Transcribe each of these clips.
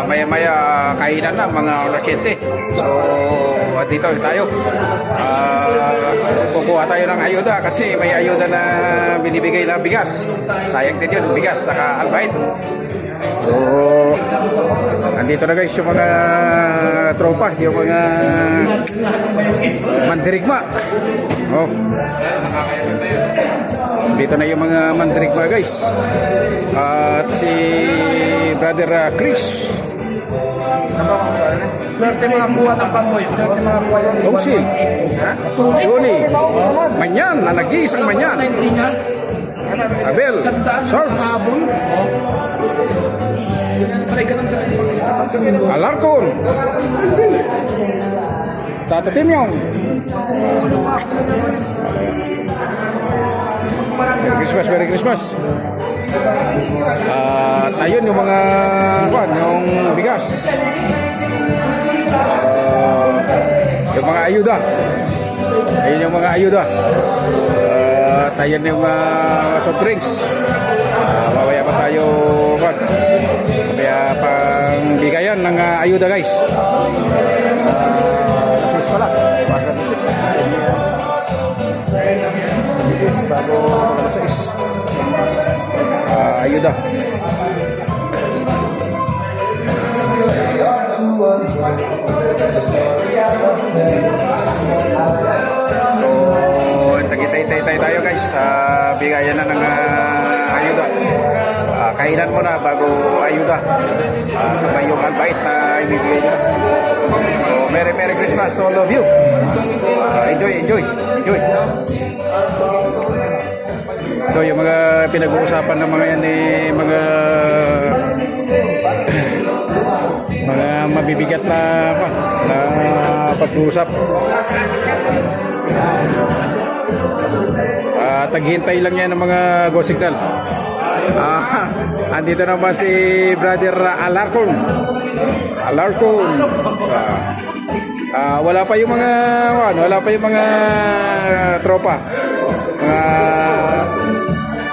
maya-maya kainan na mga rakyente. So, dito tayo. Kukuha tayo ng ayuda kasi may ayuda na binibigay na bigas. Sayang din yun, bigas saka albait. So, nandito na guys yung mga tropa, yung mga mandirigma. Oh. Dito na yung mga mandirigma guys. At si Brother Chris. Swerte mga kuha ng pangboy. Swerte mga kuha yung Tungsil. Tony. Manyan, na nag-iisang manyan. Abel. Charles. Alarcon. Tata Timyong. Merry Christmas. At ayun yung mga yung bigas. Yung mga ayuda. Ayun yung mga ayuda. At ayun yung mga soft drinks. Mamaya pa tayo kaya pang bigayan ng ayuda guys. Sis pala. Sis bago malasais. Ayuda. So, tagay tayo guys sa bigayan na ng ayuda. Kainan mo na bago ayuda. Sabay yung albait na ibibigay nila. So, Merry Christmas all of you. Enjoy. Ito yung mga pinag-uusapan ng mga yan mga mabibigat na pag-uusap. Taghintay lang yan ng mga go signal. Andito naman si Brother Alarcon. Wala pa yung mga tropa.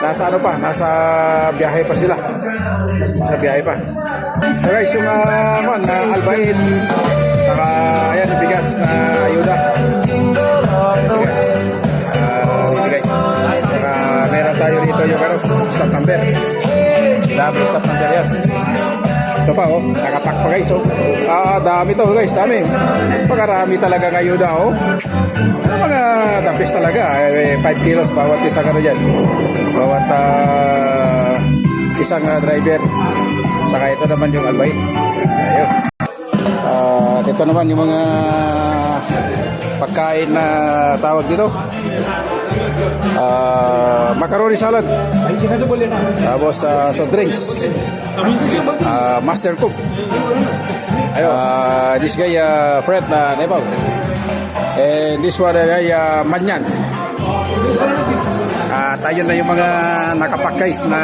Nasa biyahe pa sila. Sa biyahe pa. So guys, yung albait saka ayan, bigas na ayuda. Bigas. Bibigay. Saka meron tayo dito yung stop number. Double stop number yan. Ito pa nakapack pa guys dami to guys, dami. Pagkarami talaga ng ayuda mga tapis talaga 5 kilos bawat isang dyan. Bawat isang driver. Saka ito naman yung albait. Ayun. Ito naman yung mga pagkain na tawag dito. Macaroni salad. Tapos soft drinks. Master cook. This guy Fred na Nepal. And this one guy Manyan. Tayo na yung mga nakapack guys na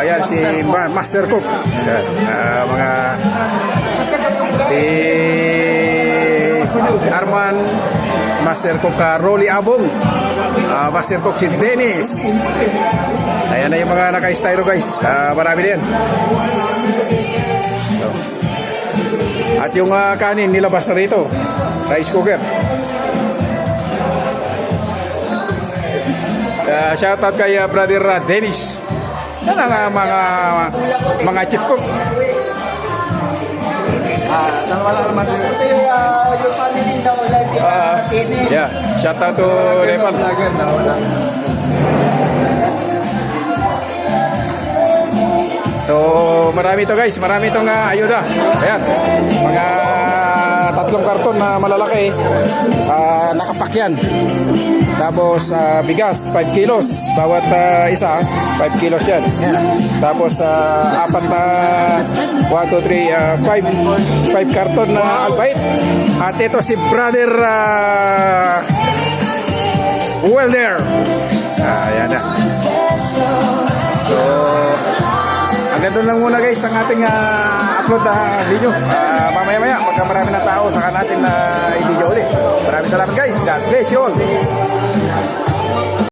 yan si Master Cook. Si Arman, Master Cook Rolly Abong, Master Cook si Dennis. Ayan na yung mga naka-styro guys. Marami din. At yung kanin nilabas na rito, rice cooker. Shoutout kay Brother Dennis. Yan ang mga chief cook. Wala naman din. Ito yung family daw like yeah, shoutout to Nepal. So, marami to guys, marami itong ayuda. Ayan, mga 3 karton na malalaki, nakapack yan. Tapos bigas 5 kilos bawat isa, 5 kilos yan. Tapos apat na 1, 2, 3, 5 karton na albait. At ito si Brother Welder. Ayan na. So hanggang doon lang muna guys ang ating upload na video. Mamaya-maya pagka marami ng tao saka natin na i-video ulit. Maraming salamat guys. God bless you all.